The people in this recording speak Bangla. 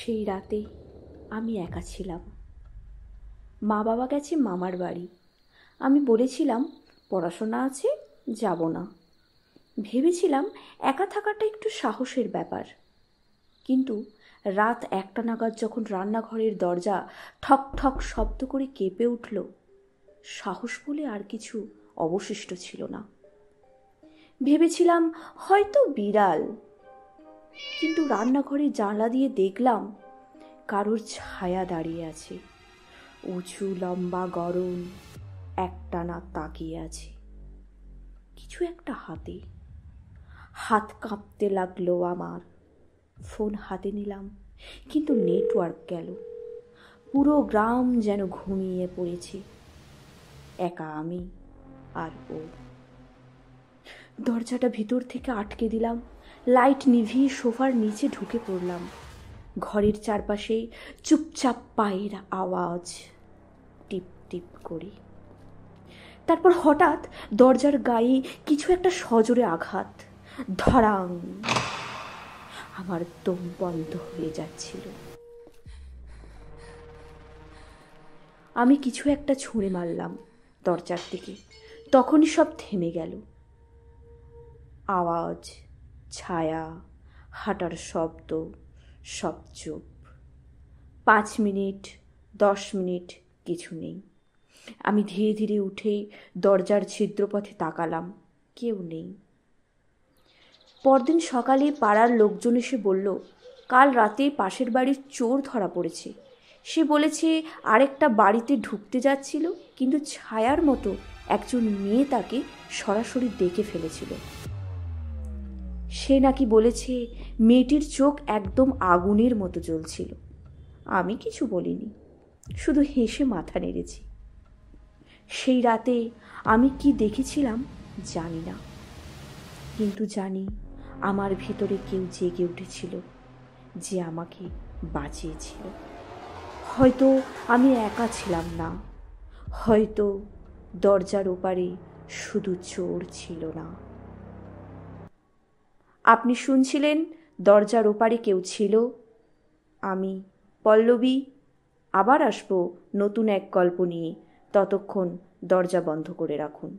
সেই রাতে আমি একা ছিলাম। মা বাবা গেছে মামার বাড়ি। আমি বলেছিলাম পড়াশোনা আছে, যাব না। ভেবেছিলাম একা থাকাটা একটু সাহসের ব্যাপার। কিন্তু রাত 1টা নাগাদ যখন রান্নাঘরের দরজা ঠক ঠক শব্দ করে কেঁপে উঠল, সাহস বলে আর কিছু অবশিষ্ট ছিল না। ভেবেছিলাম হয়তো বিড়াল, কিন্তু রান্নাঘরের জানলা দিয়ে দেখলাম কারোর ছায়া দাঁড়িয়ে আছে, উঁচু লম্বা গরম, একটানা তাকিয়ে আছে কিছু একটা হাতে। হাত কাঁপতে লাগলো আমার। ফোন হাতে নিলাম, কিন্তু নেটওয়ার্ক গেল। পুরো গ্রাম যেন ঘুমিয়ে পড়েছে, একা আমি আর ও। দরজাটা ভিতর থেকে আটকে দিলাম, লাইট নিভিয়ে সোফার নিচে ঢুকে পড়লাম। ঘরের চারপাশে চুপচাপ পায়ের আওয়াজ, টিপ টিপ করে। তারপর হঠাৎ দরজার গায়ে কিছু একটা সজোরে আঘাত, ধড়াং। আমার দম বন্ধ হয়ে যাচ্ছিল। আমি কিছু একটা ছুঁড়ে মারলাম দরজার দিকে, তখনই সব থেমে গেল। আওয়াজ, ছায়া, হাঁটার শব্দ, সব চুপ। 5 মিনিট, 10 মিনিট কিছু নেই। আমি ধীরে ধীরে উঠে দরজার ছিদ্রপথে তাকালাম, কেউ নেই। পরদিন সকালে পাড়ার লোকজন এসে বলল, কাল রাতে পাশের বাড়ির চোর ধরা পড়েছে। সে বলেছে আরেকটা বাড়িতে ঢুকতে যাচ্ছিল, কিন্তু ছায়ার মতো একজন মেয়ে তাকে সরাসরি ডেকে ফেলেছিল। সে নাকি বলেছে মেয়েটির চোখ একদম আগুনের মতো জ্বলছিল। আমি কিছু বলিনি, শুধু হেসে মাথা নেড়েছি। সেই রাতে আমি কি দেখেছিলাম জানি না, কিন্তু জানি আমার ভিতরে কেউ জেগে উঠেছিল, যে আমাকে বাঁচিয়েছিল। হয়তো আমি একা ছিলাম না, হয়তো দরজার ওপারে শুধু চোর ছিল না। আপনি শুনছিলেন দরজার ওপারে কেউ ছিল। আমি পল্লবী। আবার আসবো নতুন এক গল্প নিয়ে। ততক্ষণ দরজা বন্ধ করে রাখুন।